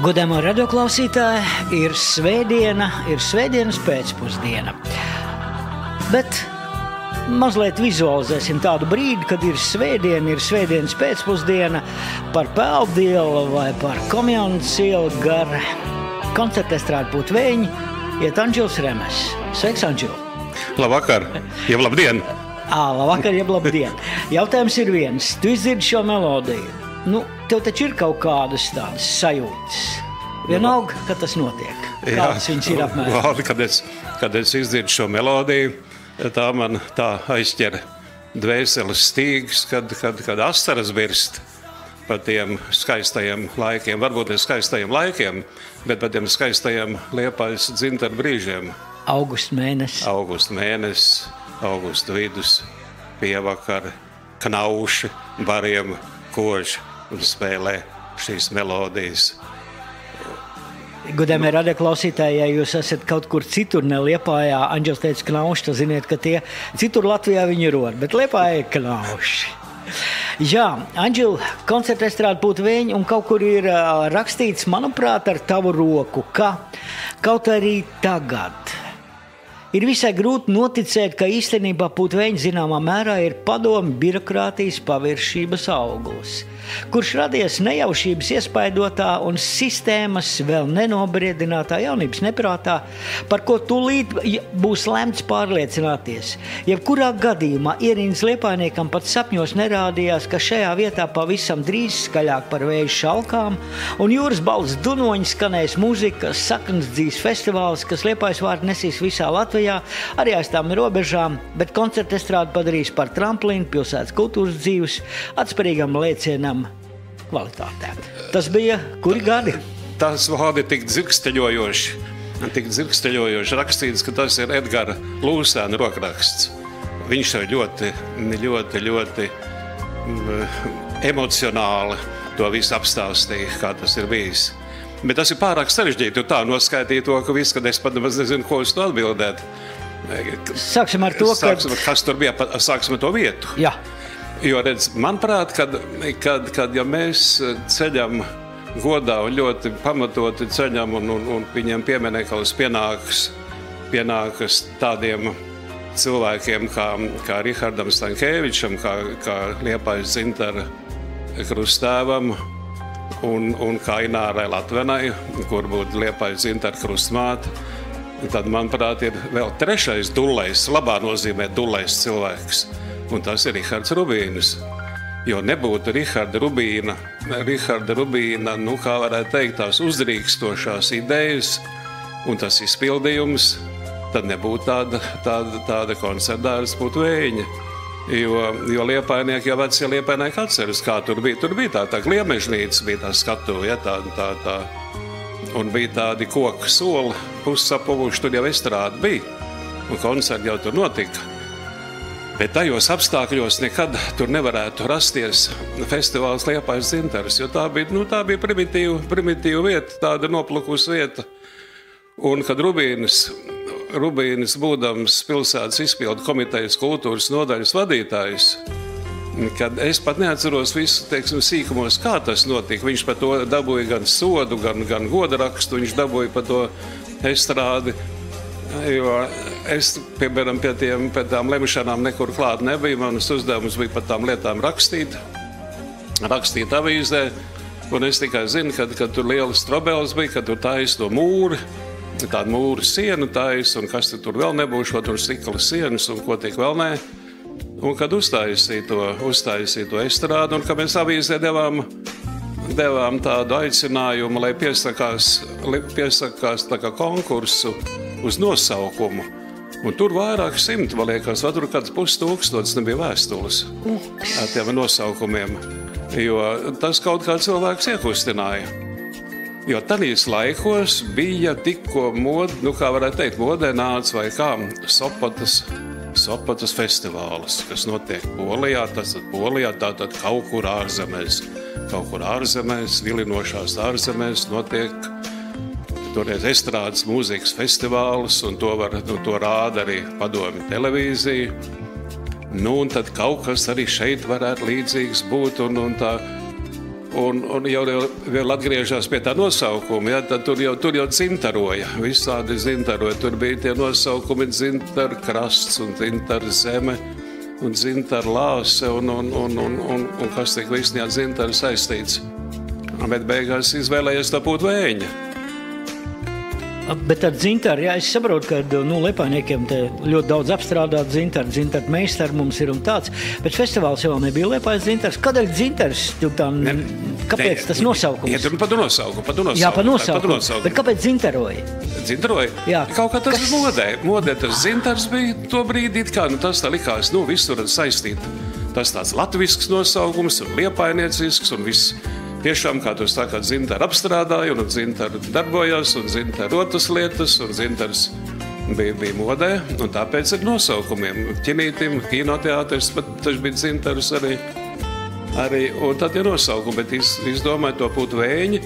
Godājumā radioklausītāji, ir svētdienas pēcpusdiena. Bet mazliet vizualizēsim tādu brīdi, kad ir svētdienas pēcpusdiena par Peldielu vai par Komjaunas ielu gar koncerta estrādi Putvēņi iet Anģels Remes. Sveiks, Anģel! Labvakar, jeb labdien! Labvakar, jeb labdien! Jautājums ir viens. Tu izdzirdi šo melodiju. Tev taču ir kaut kādas tādas sajūtas. Vienalga, ka tas notiek. Kādas viņas ir apmēram? Kad es izdzirdu šo melodiju, tā man tā aizķer dvēseles stīgas, kad asaras birst par tiem skaistajiem laikiem. Varbūt ne skaistajiem laikiem, bet par tiem skaistajiem Liepājas dzintara brīžiem. Augusta mēnesis, augusta vidus, pievakar, knauši, bariem, koži un spēlē šīs melodijas. Godājumie radioklausītāji, ja jūs esat kaut kur citur, ne Liepājā, Anģels teica knauši, tad ziniet, ka tie citur Latvijā viņi rod, bet Liepājā ir knauši. Jā, Anģel, koncerta estrāde Putvēņi, un kaut kur ir rakstīts, manuprāt, ar tavu roku, ka kaut arī tagad ir visai grūti noticēt, ka īstenībā Putvēņi zināmā mērā ir padomu birokrātijas paviršības auglis, kurš radies nejaušības iespaidotā un sistēmas vēl nenobriedinātā jaunības neprātā, par ko tūlīt būs lemts pārliecināties. Jebkurā gadījumā ierīnas liepājniekam pat sapņos nerādījās, ka šajā vietā pavisam drīz skaļāk par vēju šalkām un jūras balss dunoņi skanēs mūzika, saknes dzīs festivāls, kas Liepājas vārdu nesīs visā Latvijā, arī aiz tām robežām, bet koncerta estrādi padarīs par tramplīnu pilsētas kultūras dzīves atspērīgam lēcienam kvalitātē. Tas bija kuri gadi? Tas vārdi tik dzirksteļojoši rakstīts, ka tas ir Edgara Lūsēna rokraksts. Viņš jau ļoti emocionāli to visu apstāstīja, kā tas ir bijis. Bet tas ir pārāk sarežģīti, jo tā noskaitīja to, ka viss, kad es pat nezinu, ko uz to atbildēt. Sāksim ar to, kas tur bija, sāksim ar to vietu. Jā. Jo, redz, manuprāt, kad ja mēs ceļam godā un ļoti pamatoti ceļam un viņiem piemineklis pienākas tādiem cilvēkiem kā Rihardam Stankēvičam, kā Liepājas dzintara krusttēvam un kā Inārai Latvenai, kur būtu Liepājas dzintara krustmāte, tad, manuprāt, ir vēl trešais dullais, labā nozīmē dullais cilvēks. Un tas ir Rihards Rubīns. Jo nebūtu Riharda Rubīna, kā varētu teikt, tās uzdrīkstošās idejas un tas izpildījums, tad nebūtu tāda koncertdārs Putvēņa. Jo liepājnieki, jau vecie liepājnieki atceras, kā tur bija. Tur bija tā gliemežnīca, bija tā skatuve, ja, tā. Un bija tādi koku soli, pussapuvuši, tur jau estrāde bija. Un koncerti jau tur notika. Bet tajos apstākļos nekad tur nevarētu rasties festivāls Liepājas dzintars, jo tā bija primitīva vieta, tāda noplukusi vieta. Un kad Rubīnis būdams pilsētas izpildu komitejas kultūras nodaļas vadītājs, kad es pat neatceros visu, sīkumos, kā tas notika. Viņš par to dabūja gan sodu, gan godarakstu, viņš dabūja par to estrādi. Jo es, piemēram, pie tām lemšanām nekur klāt nebija. Manas uzdevums bija par tām lietām rakstīt avīzē. Un es tikai zinu, kad tur lielas trobels bija, kad tur taisa to mūri, tādu mūru sienu taisa, un kas tur vēl nebūs, tur stikla sienas un ko tik vēl nē. Un kad uztaisīja to estrādi, un kad mēs avīzē devām tādu aicinājumu, lai piesakās tā kā konkursu uz nosaukumu. Un tur vairāk simti, man liekas, tur kāds 5000 nebija vēstules ar tiem nosaukumiem. Jo tas kaut kā cilvēks iekustināja. Jo tādīs laikos bija tikko kā varētu teikt, modē nāca vai kā Sopotas festivāls, kas notiek Polijā, tātad kaut kur ārzemēs, vilinošās ārzemēs notiek toreiz estrādes mūzikas festivāls, un to rāda arī padomju televīzija. Un tad kaut kas arī šeit varētu līdzīgs būt, un tā Un jau vēl atgriežās pie tā nosaukuma, ja, tad tur jau dzintaroja, visādi dzintaroja. Tur bija tie nosaukumi dzintar krasts un dzintar zeme un dzintar lāse un kas tiek visnijā dzintar saistīts. Bet beigās izvēlējies tā pūt vēņa. Bet ar dzintaru, jā, es saprotu, ka Liepājniekiem te ļoti daudz apstrādāt dzintaru meistari mums ir un tāds, bet festivāls jau nebija Liepājas dzintars. Kādēļ dzintars? Kāpēc tas nosaukums? Ja, pa nosaukumu. Jā, pa nosaukumu. Bet kāpēc dzintaroja? Dzintaroja? Jā. Kaut kā tas modē. Tas dzintars bija to brīdi, tas tā likās, visur saistīt. Tas tāds latvisks nosaukums un liepājniecisks un viss. Tiešām, kā tu stākā, dzintari apstrādāja, un dzintari darbojās, un dzintari otras lietas, un dzintars bija modē, un tāpēc ir nosaukumiem. Ķinītim, kinoteātris, bet tas bija dzintars arī, un tad ir nosaukumi, bet izdomāja to pūt vēņi,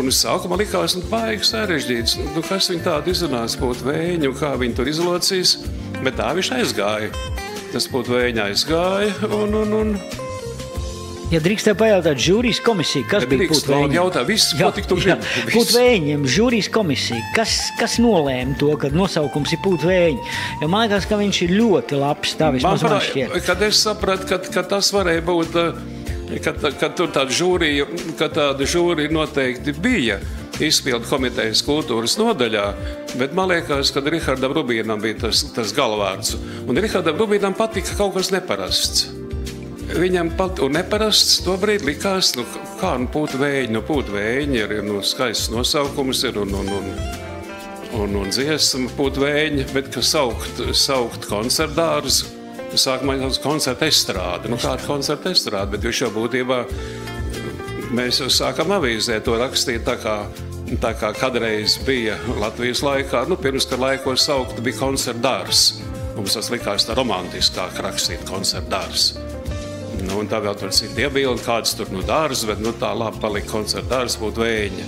un sākumā likās, baigi sarežģīts, kas viņi tādu izrunās pūt vēņu, kā viņi tur izlocīs, bet tā viņš aizgāja. Tas pūt vēņa aizgāja, un Ja drīkst tev pajautāt žūrijas komisiju, kas bija pūt vēņiem? Jautā, viss, ko tik tu gribi. Pūt vēņiem, žūrijas komisija, kas nolēma to, kad nosaukums ir pūt vēņi? Jo man liekas, ka viņš ir ļoti labs, tā vismaz man šķiet. Kad es sapratu, ka tas varēja būt, ka tur tāda žūrija noteikti bija izpildu komitejas kultūras nodaļā, bet man liekas, ka Rihardam Rubīnam bija tas galvārds. Un Rihardam Rubīnam patika kaut kas neparasts. Viņam pat un neparasts to brīdi likās, kā pūt vēņi. Pūt vēņi ir skaists nosaukums ir un dziesma pūt vēņi, bet ka saukt koncertdārzu, sākumā jau koncerta estrāde. Kāda koncerta estrāde, bet viņš jau būtībā, mēs jau sākam avīzē to rakstīt tā kā kādreiz bija Latvijas laikā, pirms ka laikos saukt bija koncertdārs. Mums tas likās tā romantiskāk rakstīt koncertdārs. Un tā vēl tur cita iebilda, kāds tur dārs, bet tā labi palika koncertdārs pūt vēņa.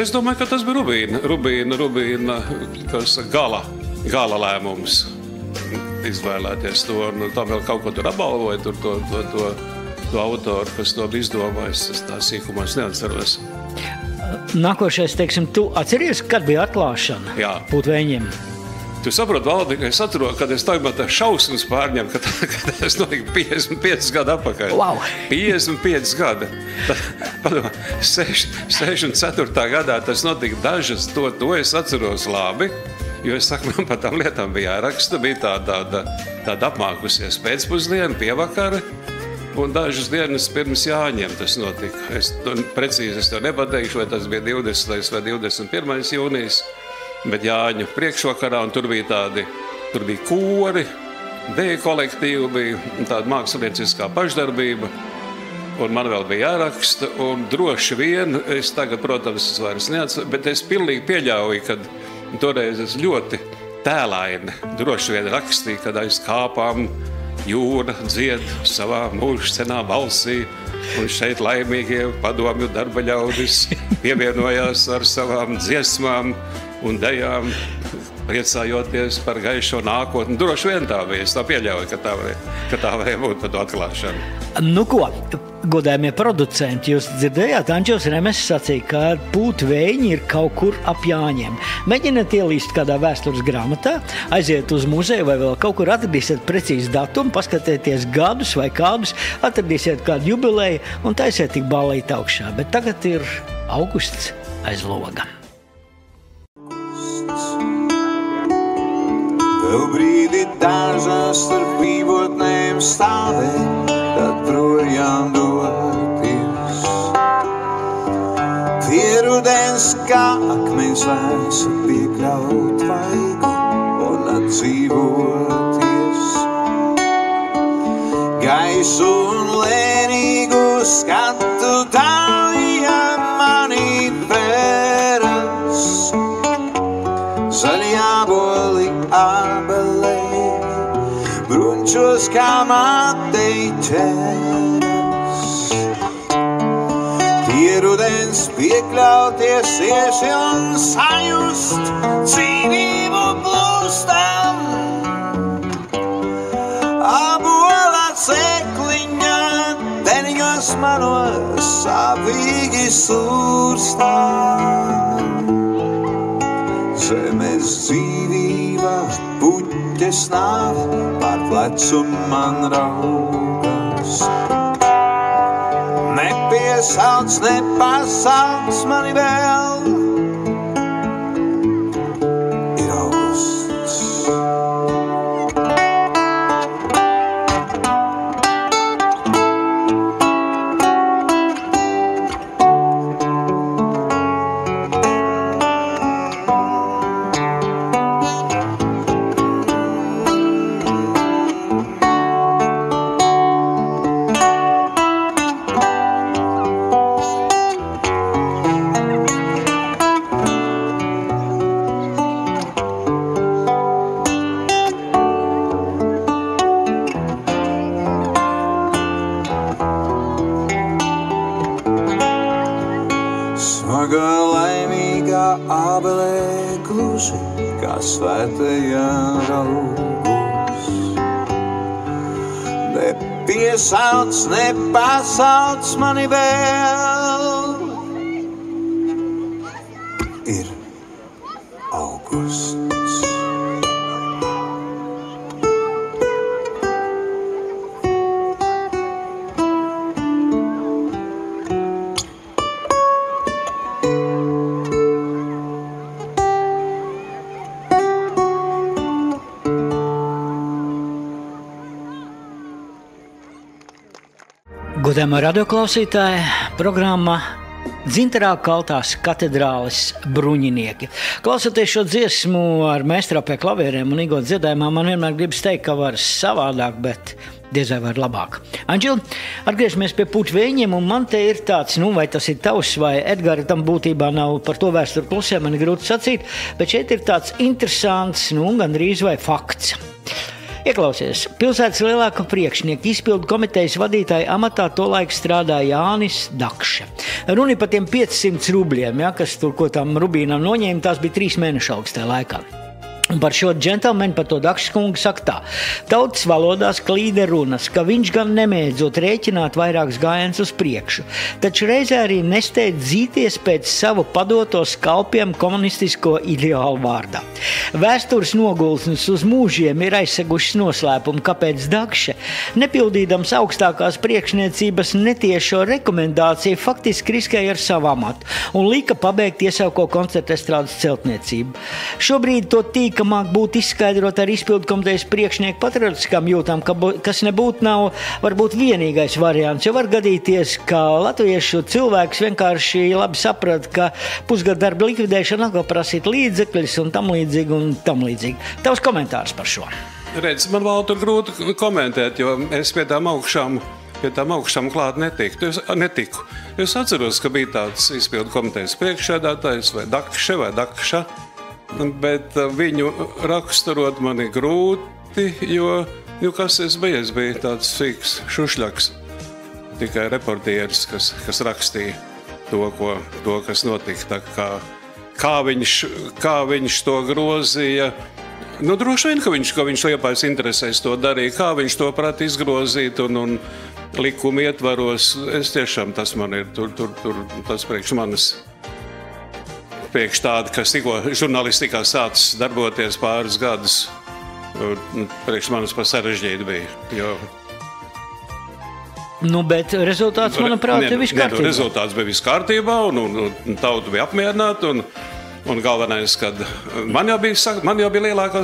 Es domāju, ka tas bija Rubīna gala lēmums izvēlēties to. Tā vēl kaut ko tur apbalvoja, to autoru, kas to izdomājis, es tā sīkumā neatceros. Nākošais, teiksim, tu atceries, kad bija atklāšana pūt vēņiem? Tu saproti, Valdi, ka es atceros, kad es tagad šausmas pārņem, ka tas notika 55 gadu atpakaļ. Wow. 55 gadi. Padomā, 64. gadā tas notika dažas, to es atceros labi, jo es saku, man par tām lietām bija jāraksta, bija tāda apmākusies pēcpusdiena, pievakara, un dažas dienas pirms Jāņiem tas notika. Precīzi es to nepateikšu, vai tas bija 20. vai 21. jūnijas. Bet Jāņu priekšvakarā, un tur bija kori, deju kolektīvi, bija tāda mākslinieciskā pašdarbība, un man vēl bija jāraksta, un droši vien, es tagad, protams, es vairs neatceros, bet es pilnīgi pieļauju, kad toreiz es ļoti tēlaini droši vien rakstīju, kad aiz kāpām jūra dzied savā mūžcenā balsī, un šeit laimīgie padomju darba ļaudis pievienojās ar savām dziesmām un dejām, priecājoties par gaišo nākotni. Droši vien tā bija. Es tā pieļauju, ka tā varēja būt par to atklāšanu. Ko, godājumie producenti, jūs dzirdējāt, Anģels Remes sacīja, ka pūt vēņi ir kaut kur ap Jāņiem. Mēģiniet ielīst kādā vēstures grāmatā, aiziet uz muzeju vai vēl kaut kur atradīsiet precīzi datumu, paskatieties gadus vai kādus, atradīsiet kādu jubileju un taisiet tik ballīt augšā. Bet tagad ir augusts aiz loga. Vēl brīdi dārzās starp pīvotnēm stāvēt, tad projām doties. Pie rudens kā akmens vēsa piekļaut vaigu un atdzīvoties. Gaisu un lēnīgu skatu tavijām manīt vēras. Zaļajā boli abelē, brunčos kā matei ķeras. Pie rudens piekļauties ieši un sajust dzīvību plūstam. Abola cekliņa, deniņu manos sāpīgi sūrstām. Zemes dzīvība, puķes nāv, pār plecu man raugas. Nepiesauc, nepasauc mani vēl, ir augusts. Smaga laimīgā ābelē gluži, kā svētajā raugus. Nepiesauc, nepasauc mani vēl, ir augusts. Godājumā radioklausītāji, programma Dzintarā kaltās katedrāles bruņinieki. Klausoties šo dziesmu ar meistara pie klavieriem un Igo dziedājumā, man vienmēr gribas teikt, ka var savādāk, bet diez vai var labāk. Anģela, atgriežamies pie puķvēņiem, un man te ir tāds, vai tas ir tavs vai Edgara, tam būtībā nav par to vēsturi klusē, man ir grūti sacīt, bet šeit ir tāds interesants, gandrīz vai fakts. Ieklausies, pilsētas lielākā priekšnieka izpildu komitejas vadītāja amatā tolaik strādāja Jānis Dakše. Runa par tiem 500 rubļiem, kas tur ko tam rubīnam noņēma, tās bija 3 mēnešu augstā laikā. Un par šo džentelmeni, par to Dakšas kungu saka tā. Tautas valodās klīda runas, ka viņš gan nemēdzot rēķināt vairākus gājienus uz priekšu, taču reizē arī nesteidz dzīties pēc savu padoto skalpiem komunistisko ideālu vārdā. Vēstures nogulsnes uz mūžiem ir aizsegušas noslēpumu, kāpēc Dakše, nepildīdams augstākās priekšniecības netiešo rekomendāciju, faktiski riskēja ar savu amatu un lika pabeigt iesauko koncertestrādes celtniecību. Šobrīd to tīkamāk būtu izskaidrot ar izpildu komitejas priekšnieku patriotiskām jūtām, kas nebūtu nav varbūt vienīgais variants, jo var gadīties, ka latviešu cilvēks vienkārši labi saprata, ka pusgada darba likvidēšana atkal prasīt līdzekļus un tam līdzīgi. Tavs komentārs par šo? Redz, man vēl tur grūti komentēt, jo es pie tām augšām klāt netiku. Es atceros, ka bija tāds izpildu komitejas priekšsēdētājs vai Dakša, bet viņu raksturot man ir grūti, jo kas es biju? Es biju tāds fiks šušļaks, tikai reportieris, kas rakstīja to, kas notika. Kā viņš to grozīja, droši vien, ka viņš Liepājas interesēs to darīja, kā viņš to prāt izgrozīt un likuma ietvaros. Es tiešām, tas man ir tas priekš manis. Priekš tādi, kas tikko žurnālistikā sācis darboties pāris gadus, priekš manis pa sarežģīti bija. Bet rezultāts, manuprāt, ir viss kārtībā. Rezultāts bija viss kārtībā un tauta bija apmierināta un galvenais, kad man jau bija lielākā.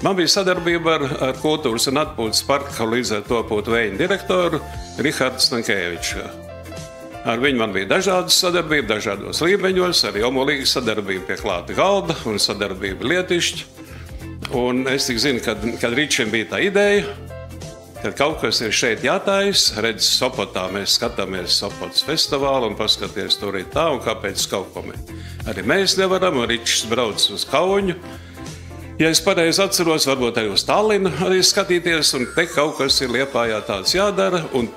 Man bija sadarbība ar Kultūras un atpūtas parka līdz ar to puķvēņu direktoru Rihardu Stankēviču. Ar viņu man bija dažādas sadarbība, dažādos līmeņos, arī omolīga sadarbība pie klāta galda un sadarbība lietišķi. Un es tik zinu, kad Ričiem bija tā ideja, kad kaut kas ir šeit jātājas, redz Sopotā, mēs skatāmies Sopotas festivālu un paskaties tur ir tā un kāpēc kaut ko arī mēs nevaram, un Ričs brauc uz Kauņu. Ja es pareizi atceros, varbūt arī uz Tallinu arī skatīties, un te kaut kas ir Liepājā tāds jādara, un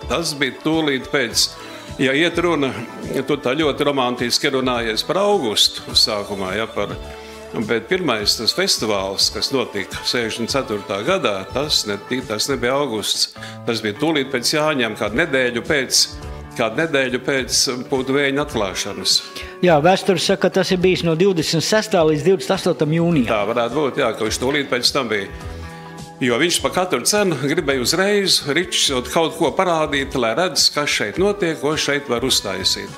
tas bija tūlīt pēc, ja iet runa, tu tā ļoti romantiski runājies par augustu sākumā, par Bet pirmais tas festivāls, kas notika 64. gadā, tas nebija augusts. Tas bija tūlīt pēc Jāņiem, kādu nedēļu pēc Pūdu vēja atklāšanas. Jā, vēsture saka, ka tas ir bijis no 26. līdz 28. jūnijam. Tā varētu būt, jā, ka viņš tūlīt pēc tam bija. Jo viņš pa katru cenu gribēja uzreiz Ričs kaut ko parādīt, lai redz, kas šeit notiek, ko šeit var uztaisīt.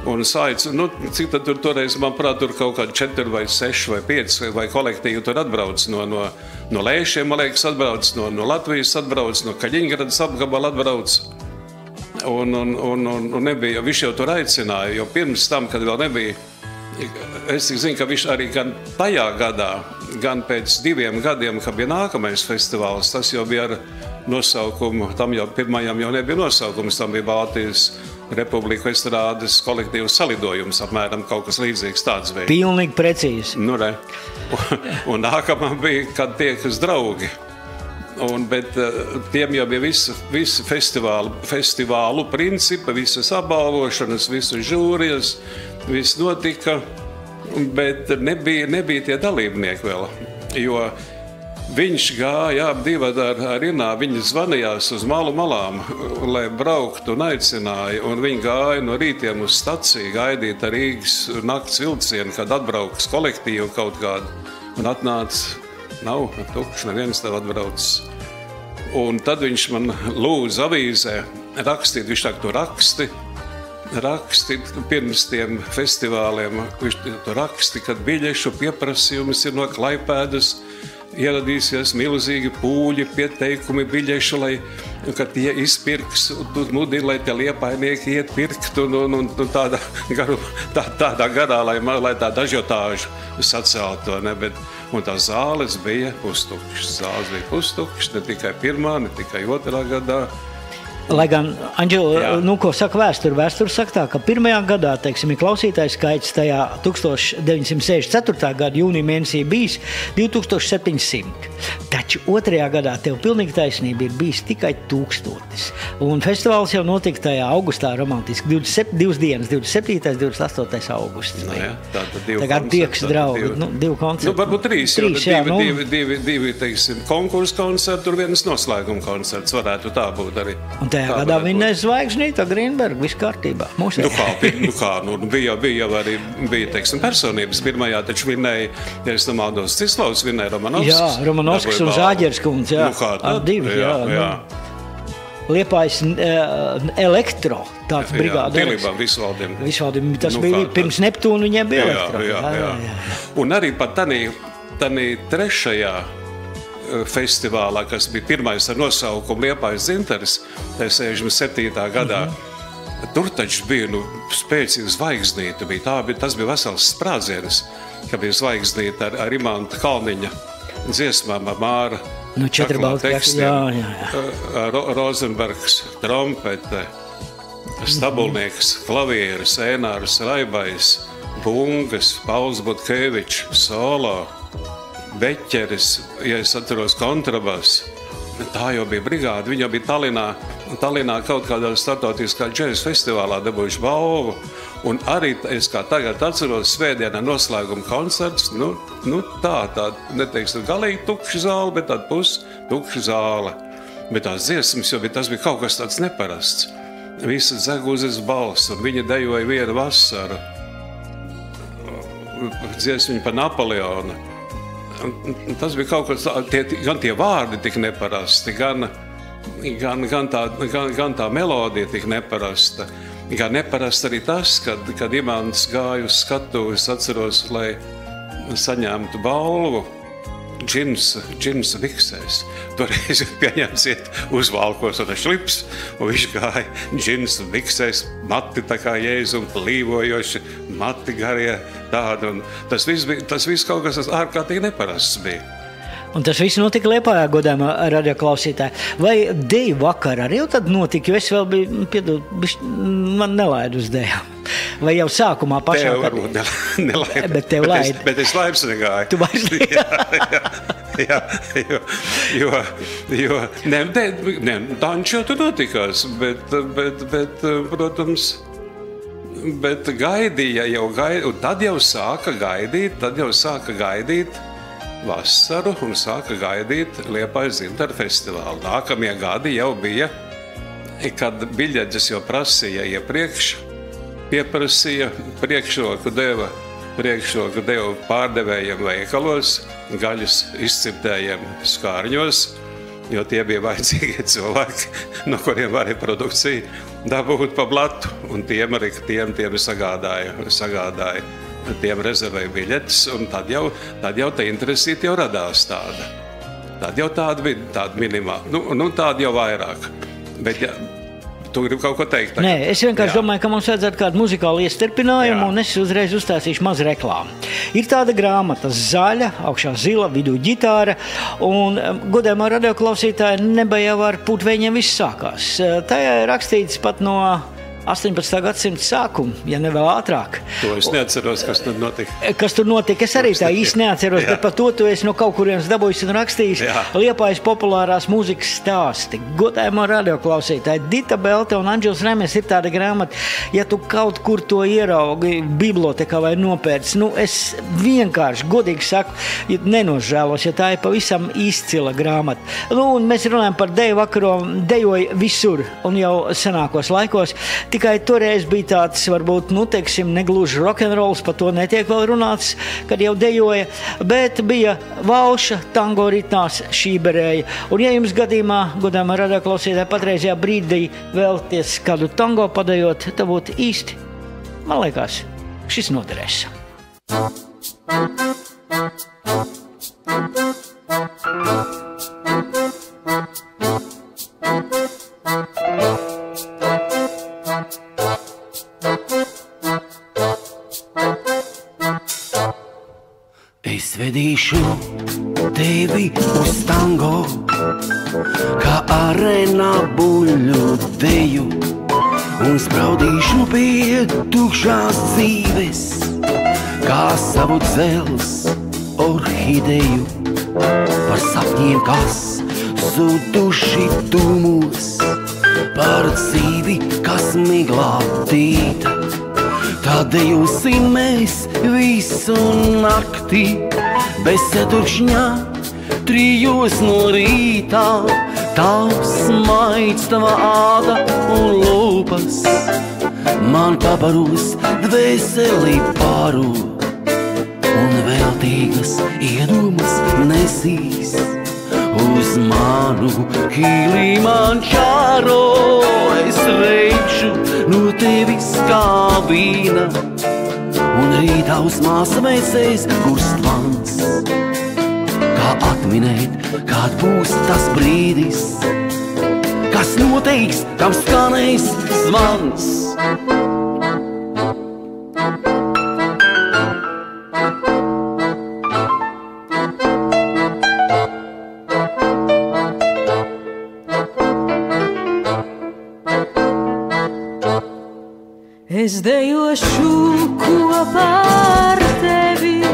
Un Saids, cik tad tur toreiz, manuprāt, tur kaut kādi 4 vai 6 vai 5 vai kolektīvi tur atbrauc no Lēšiem, man liekas, atbrauc, no Latvijas atbrauc, no Kaļiņgradas apgabala atbrauc. Un nebija, viņš jau tur aicināja, jo pirms tam, kad vēl nebija, es zinu, ka viņš arī gan tajā gadā, gan pēc 2 gadiem, kad bija nākamais festivāls, tas jau bija ar nosaukumu, tam jau pirmajam jau nebija nosaukums, tam bija Baltijas Republiku estrādes kolektīvs salidojums, apmēram kaut kas līdzīgs tāds bija. Pilnīgi precīzi. Un nākamā bija, kad tiekas draugi. Bet tiem jau bija visi festivālu principi, visas apbalvošanas, visas žūrijas, viss notika, bet nebija tie dalībnieki vēl, jo viņš gāja ap divu ar Rinā, viņi zvanījās uz malām, lai brauktu un aicināja, un viņi gāja no rītiem uz staciju gaidīt ar Rīgas nakts vilcienu, kad atbrauks kolektīvu kaut kādu, un atnāca, nav tukšs, neviens tev atbraucis. Un tad viņš man lūdza avīzē rakstīt, viņš tā to rakstīt pirms tiem festivāliem, viņš to raksti, kad biļešu pieprasījums ir no Klaipēdas, ieradīsies milzīgi pūļi, pieteikumi biļešu, kad tie izpirks, mudina, lai tie liepainieki iet pirkt, un tādā garā, lai tā ažiotāžu saceltu, ne, un tā zāles bija pustukšas, ne tikai pirmā, ne tikai otrā gadā. Lai gan, Anģela, ko saka vēsture? Vēsture saka tā, ka pirmajā gadā, teiksim, klausītājs skaits tajā 1964. gada jūnija mēnesī bijis 2700. Taču otrajā gadā tev pilnīgi taisnība ir bijis tikai 1000. Un festivāls jau notika tajā augustā romantiski, 2 dienas, 27. 28. augusts. Tagad tiekas draugi, 2 koncerti. Varbūt 3, divi, teiksim, konkursu koncerti, tur vienas noslēguma koncerts varētu tā būt arī. Un tajā gadā vinnēs Zvaigznīta, Grīnberga, viss kārtībā. Bija arī, teiksim, personības. Pirmajā taču vinnēja, ja es nemaldos, Cislavs vinnēja Romanovskis. Jā, Romanovskis un Zāģerskundze, jā. Divi, jā. Liepājas Elektro, tāds brigāda. Visvaldiem. Tas bija pirms Neptūna, viņiem bija Elektro. Jā. Un arī pat tanī trešajā festivālā, kas bija pirmais ar nosaukumu Liepājas Dzintaris, 67. gadā. Tur taču bija spēcīga Zvaigznīta. Tas bija vesels sprādziens, ka bija Zvaigznīta ar Imanta Kalniņa dziesmām, ar Māra Čaklā tekstiem, Rozenbergs trompete, Stabulnieks, klavieris, Ēnārs Raibais, Bungas, Pauls Butkevičs, solo, Beķeris, ja es atceros, kontrabas. Tā jau bija brigāde, viņa bija Tallinā kaut kādā startautiskā džēza festivālā dabūjuši balvu. Un arī, es kā tagad atceros, svētdienā noslēguma koncerts, tā neteiksim, galīgi tukša zāle, bet tāda pustukša zāle. Bet tās dziesmas, jo tas bija kaut kas tāds neparasts. Visi Zeguzes balss, un viņi dejoja vienu vasaru. Dziesmiņu par Napoleonu. Tas bija kaut kas, gan tie vārdi tik neparasti, gan tā melodija tik neparasta. Gan neparasti arī tas, kad Imants gāja uz skatuvi, es atceros, lai saņemtu balvu džinsa viksēs. Toreiz pieņemsiet uzvalkos un šlips, un viņš gāja džinsa viksēs, mati tā kā Jēzu un plīvojoši, mati garie tādi. Un tas viss kaut kas ārkārtīgi neparasts bija. Un tas viss notika Liepājā, godājumā radioklausītāji. Vai deju vakar arī jau tad notika, jo es vēl biju, man nelaidu uz dejām. Vai jau sākumā pašā? Tev varbūt nelaidu. Bet tev laidu. Bet es vairs negāju. Tu vairs negāju. Jo, tā viņš jau tur notikās, bet, protams, bet gaidīja un tad jau sāka gaidīt vasaru un sāka gaidīt Liepājas Zintara festivālu. Nākamie gadi jau bija, kad biļetes jau prasīja iepriekš, pieprasīja, priekšroku deva pārdevējiem veikalos, gaļas izcirtējiem skārņos, jo tie bija vajadzīgie cilvēki, no kuriem varēja produkciju dabūt pa blatu, un tiem sagādāja, tiem rezervēja biļetes, un tad jau tā interesīta jau radās tāda. Tad jau tāda bija, tāda minimāla, tāda jau vairāk. Bet, ja, tu gribi kaut ko teikt? Nē, es vienkārši domāju, ka mums vajadzētu kādu muzikālu iestarpinājumu, un es uzreiz uzstāstīšu mazu reklāmu. Ir tāda grāmata zaļa, augšā zila, vidū ģitāra, un godējumā radioklausītāji nebija jau ar putveņiem viss sākās. Tajā ir rakstīts pat no 18. gadsimta sākuma, ja ne vēl ātrāk. To es neatceros, kas tur notika. Kas tur notika, es arī tā īsti neatceros, bet par to tu esi no kaut kurienes dabūjis un rakstījis. Liepājas populārās mūzikas stāsti. Godājumā radioklausītāji, Dita Belte un Andžels Remes ir tāda grāmata, ja tu kaut kur to ieraugi bibliotekā vai nopērci, es vienkārši, godīgi saku, nenožēlos, ja tā ir pavisam izcila grāmata. Un mēs runājam par deju vakaro, dejoja visur un jau senākos laikos. Tikai toreiz bija tāds, varbūt, negluži rokenrols, par to netiek vēl runāts, kad jau dejoja, bet bija valša, tango ritmās, šīberēja. Un ja jums gadījumā, godājumā radioklausītāji, patreizajā brīdī vēlties kādu tango padejot, tad būtu īsti, man liekas, šis noderēs. Es vedīšu tevi uz tango, kā arēnā buļļu deju, un spraudīšu pie tukšās dzīves, kā savu dzels orhideju, par sapņiem, kas zuduši dūmos, par dzīvi, kas miglā tīta. Tad dejosim mēs visu nakti, bez ceturkšņā, 3 no rītā. Tavs maids, tava āda un lūpas man pabaros, dvēseli pāru, un veltīgas iedomas nesīs uz manu Kilimanjaro. Es reikšu no tevis kā vīna, un rītā uz māsa mēsēs kurstvans. Kā atminēt, kād būs tas brīdis, kas noteiks, kam skanēs zvans. Es dejošu kopā ar tevi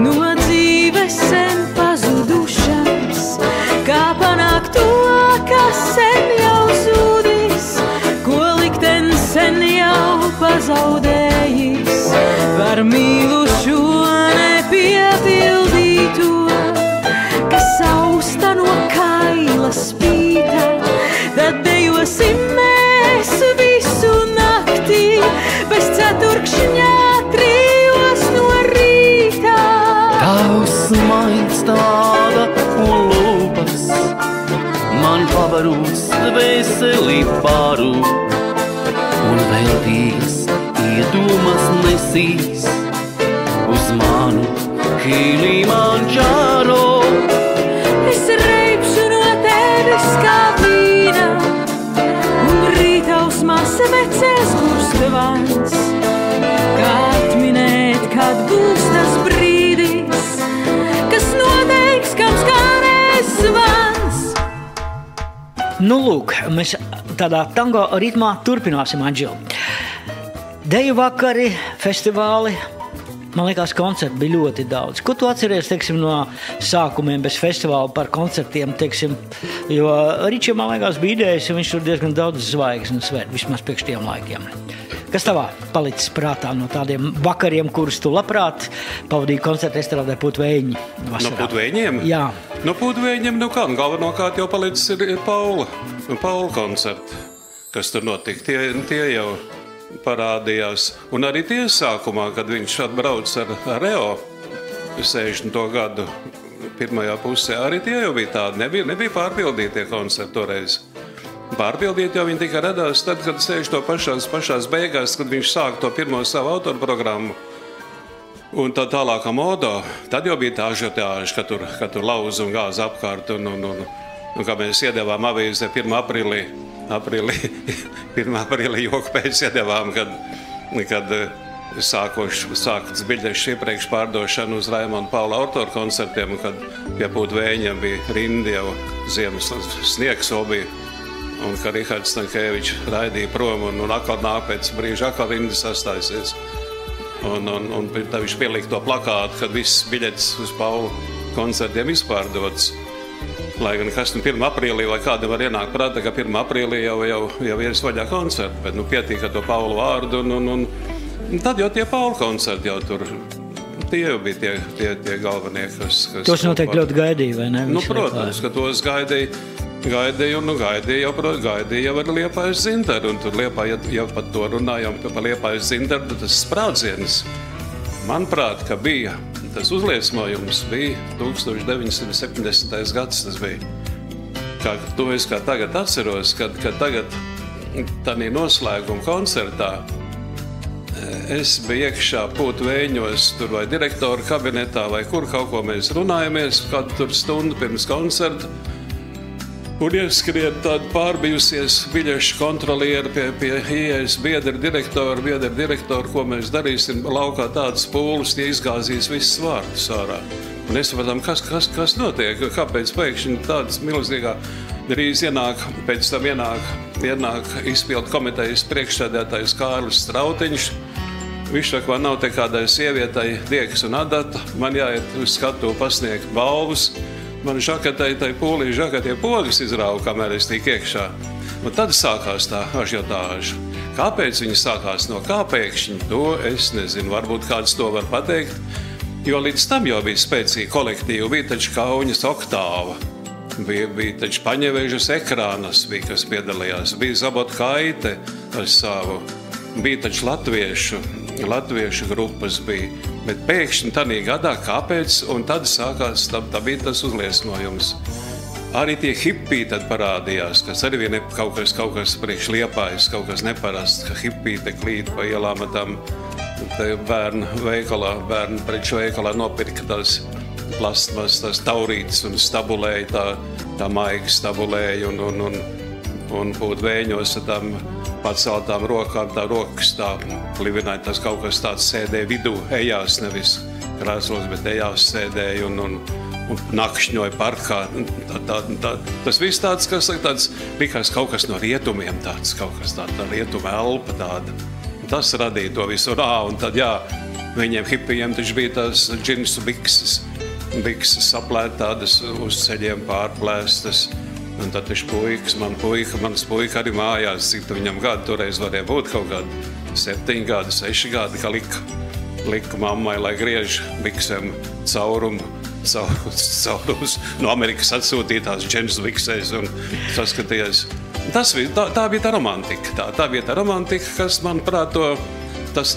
no dzīves sen pazudušas, kā panākt to, kas sen jau zudis, ko liktenis sen jau pazaudējis. Par mīlušo nepiepildīto, kas sausta no kaila spīta, tad dejosim mēs visu naktī, bez ceturkšņā, 3 no rītā. Tavs maids, tāda un lūpas man pabaros, dvēseli pāru, un veltīgas iedomas nesīs uz manu Kilimanjaro. Es reibšu no tevis kā vīna, un rītā uz masa mecēs kurstvans. Kā atminēt, kad būs tas brīdis, kas noteiks, kam skanēs zvans. Lūk, mēs tādā tango ritmā turpināsim, Andžela. Deju vakari, festivāli, man liekas, koncerti bija ļoti daudz. Ko tu atceries, teiksim, no sākumiem bez festivāla par koncertiem, teiksim, jo Ričiem, man liekas, bija idejas, un viņš tur diezgan daudz zvaigznes svērt, vismaz priekš tiem laikiem. Kas tavā palicis prātā no tādiem vakariem, kurus tu labprāt pavadīji koncerta estrādē Pūtvējiņi vasarā? No Pūtvējiņiem? Jā. No Pūtvējiņiem, galvenokārt jau palicis ir Paula koncerti, kas tur notika. Tie jau parādījās. Un arī tie sākumā, kad viņš atbrauc ar Reo 60. gadu pirmajā pusē, arī tie jau bija tādi. Nebija pārpildītie koncerti toreiz. Pārpildīt jau viņi tikai radās tad, kad sēž to pašās beigās, kad viņš sāk to pirmo savu autoru programmu. Un tā tālākā modo, tad jau bija tā ažiotāža, ka tur lauza un gāza apkārt. Un kā mēs iedevām avīzē 1. aprīlī joku pēc iedevām, kad sāktas biļešu iepriekš pārdošanu uz Raimonda Paula autoru koncertiem, kad pie Pūtvējiņiem bija rindi jau ziemas sniegs vēl bija. Un ka Rihards Stankēvičs raidīja prom un atkal nāk pēc brīža atkal rinda sastājusies. Un tā viņš pielika to plakātu, kad viss biļetes uz Paulu koncertiem izpārdotas. Lai gan kas 1. aprīlī, vai kādam var ienākt prātā, ka 1. aprīlī jau ir vaļā koncerti, bet pietika to Paulu vārdu un tad jau tie Paulu koncerti jau tur. Tie jau bija tie galvenie, kas tos noteikti ļoti gaidīja, vai ne? Protams, ka tos gaidīja jau ar Liepājas Zintaru, un tur Liepāja jau par to runājām, par Liepājas Zintaru, tas sprādziens, manuprāt, ka bija, tas uzliesmojums bija 1970. gads, tas bija. To es kā tagad atceros, kad tagad tādā noslēguma koncertā es biju iekšā Pūtvējiņos, tur vai direktora kabinetā, vai kur kaut ko mēs runājamies, kādu tur stundu pirms koncerta. Un ieskrien tāda pārbijusies biļešu kontrolieri pie ieejas biedra direktora, ko mēs darīsim. Laukā tādas pūles, tie izgāzīs visas vārtus ārā. Un es saprotam, kas notiek, kāpēc pēkšņi tādas milzīgā drīz pēc tam ienāk izpildu komitejas priekšsēdētājs Kārlis Strautiņš. Viņš saka, man nav te kādai sievietai diegs un adata, man jāiet uz skatu pasniegt balvas. Man tai pūlī žakatie pogas izrauga, kamēr es tik iekšā. Un tad sākās tā ažiotāža. Kāpēc viņi sākās no kā pēkšņi, to es nezinu. Varbūt kāds to var pateikt. Jo līdz tam jau bija spēcīga kolektīva. Bija taču Kauņas oktāva. Bija taču Paņevežas ekrānas, kas piedalījās. Bija Zabota Kaite ar savu. Bija taču latviešu grupas bija. Bet pēkšņi tādā gadā, kāpēc, un tad sākās, tā bija tas uzliesmojums. Arī tie hipiji tad parādījās, kas arī bija kaut kas priekš Liepājas, kaut kas neparasts, ka hipiji te klīt pa ielām tam bērnu preču veikalā nopirka tās plastmas, tās taurītes un stabulēja, tā maigi stabulēja un Pūtvējiņos ar tām paceltām rokām, tā rokas tā plivināja, tas kaut kas tāds sēdēja vidū, ejās, nevis krēslos, bet ejās sēdēja un nakšņoja parkā. Tas viss tāds, kas tāds, likās kaut kas no rietumiem, tāds kaut kas tā rietuma elpa tāda. Un tas radīja to visu. Un tad, jā, viņiem hipijiem taču bija tās džinsu bikses saplēt tādas uz ceļiem pārplēstas. Un tad taču mans puika arī mājās, cik viņam gadu toreiz varēja būt kaut kādi 7 gadi, 6 gadi, ka lika mammai, lai griež biksēm caurums no Amerikas atsūtītās džensu biksēs un saskaties. Tā bija tā romantika. Tā bija tā romantika, kas, manuprāt, tas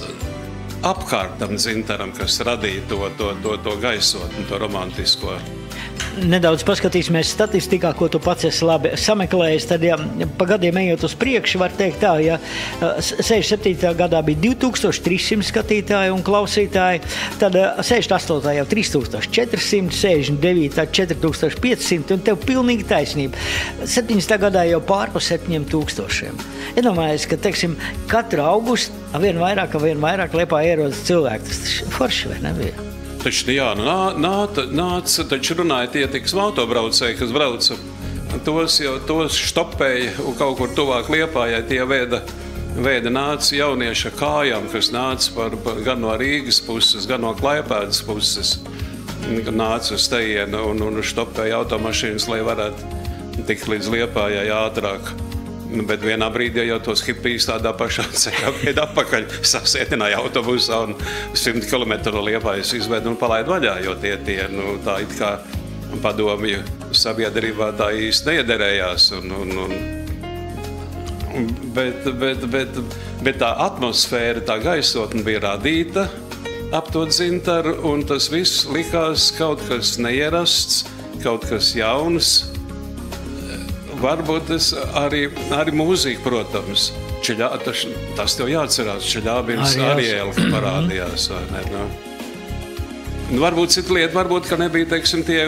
apkārtam Zintaram, kas radīja to gaisotni, to romantisko. Nedaudz paskatīsimies statistikā, ko tu pats esi labi sameklējis. Tad, ja pa gadiem ejot uz priekšu, var teikt tā, ja 67. gadā bija 2300 skatītāji un klausītāji, tad 68. jau 3400, 69. 4500, un tev pilnīgi taisnība. 70. gadā jau pārpa 7000. Iedomājies, ka, teiksim, katru augustu vien vairāk Liepā ierodas cilvēki. Tas forši, vai nebija? Taču, jā, nāca, taču runāja tie tiksim autobraucēji, kas brauca. Tos štopēja un kaut kur tuvāk Liepājai tie veida nāca jaunieši ar kājām, kas nāca gan no Rīgas puses, gan no Klaipēdas puses. Nāca uz tejienu un štopēja automašīnas, lai varētu tikt līdz Liepājai ātrāk. Bet vienā brīdī jau tos hipijus tādā pašā ceļā pēc apakaļ sasētināja autobusā un 100 km no Liepājas izved un palaid vaļā, jo tie tā it kā padomju sabiedrībā tā īsti neiederējās. Bet tā atmosfēra, tā gaisotne bija radīta ap to dzintaru, un tas viss likās kaut kas neierasts, kaut kas jauns. Varbūt arī mūzika, protams. Tas tev jāatcerās, Čeļābins Ariela parādījās, vai ne? Nu, varbūt cita lieta, varbūt, ka nebija, teiksim, tie,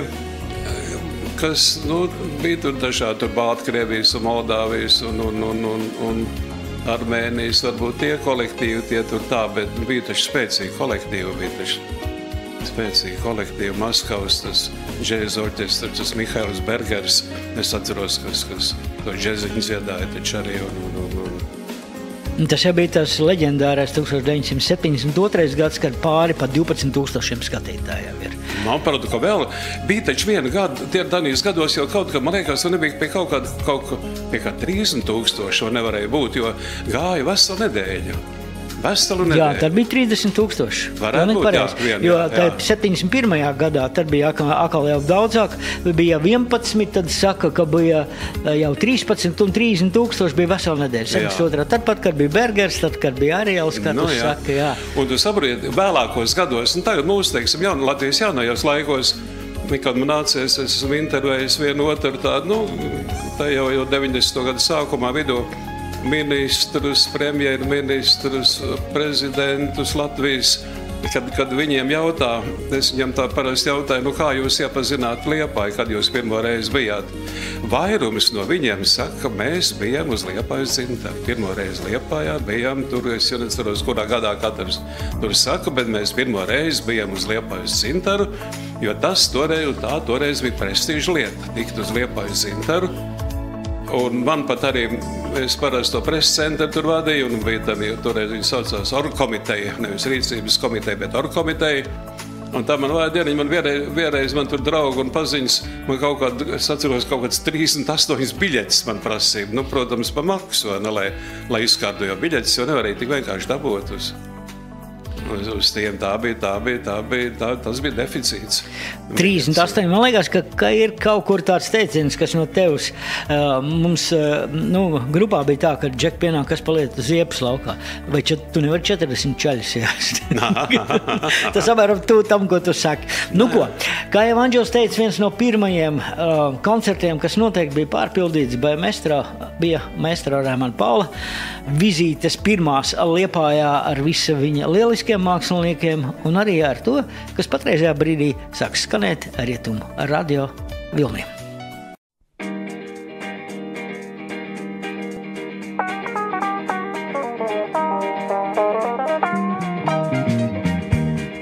kas, bija tur dažādi, tur Baltkrievijas un Moldāvijas un Armēnijas, varbūt tie kolektīvi, tie tur tā, bet bija taču spēcīgi kolektīvi, Maskavas, tas džēza orķestrs, tas Mihails Bergers, es atceros, kas to džēziņu dziedāja taču arī Tas jau bija tas leģendārais 1972. gads, kad pāri pa 12 000 skatītājiem ir. Man parādu, ka vēl bija taču viena gada, tie Danijas gados jau kaut kā, man liekas, nebija pie kaut kā 30 000 nevarēja būt, jo gāja veselu nedēļu. Jā, tad bija 30 000. Varētu būt, jo 71. gadā tad bija atkal jau daudzāk, bija 11, tad saka, ka bija jau 13 un 30 000 bija vesela nedēļa. 72. Tad pat, kad bija Bergers, tad, kad bija Ariels, kā tu saka, jā. Un tu saproti, vēlākos gados, un tagad mūsu, teiksim, Latvijas jaunajos laikos, kad man nācies, es esmu intervējis vienu otru tādu, tā jau 90. gadu sākumā vidū, ministrus, premjerministrus, prezidentus Latvijas, kad viņiem jautā, es viņam tā parasti jautāju, kā jūs iepazināt Liepāju, kad jūs pirmo reizi bijāt. Vairums no viņiem saka, ka mēs bijām uz Liepājas dzintaru. Pirmo reizi Liepājā bijām, tur es jau neceros, kurā gadā katrs tur saka, bet mēs pirmo reizi bijām uz Liepājas dzintaru, jo tas toreiz bija prestiža lieta, tikt uz Liepājas dzintaru. Un man pat arī, es parasti to preses centru tur vadīju, un bija tam, toreiz viņi saucās orgkomiteja, nevis rīcības komiteja, bet orgkomiteja. Un tā man vajadzēja, man vienreiz man tur draugu un paziņas, man es atceros kaut kāds 38 biļetes man prasīja, protams, pa maksu, lai izkārtu, jo biļetes jau nevarēja tik vienkārši dabūt uz tiem, tas bija deficīts. 38. Man liekas, ka ir kaut kur tāds teiciens, kas no tevis mums, grupā bija tā, ka Džek pienāk, kas paliet uz Iepas laukā. Vai tu nevari 40 čaļus jāst? Tas apmēram tam, ko tu saki. Kā jau Anģels teica, viens no pirmajiem koncertiem, kas noteikti bija pārpildīts, bija Maestro Raimanda Paula vizītes pirmās Liepājā ar visu viņa lieliskiem māksliniekiem un arī ar to, kas patreizajā brīdī sāk skanēt Rietumu radio vilnī.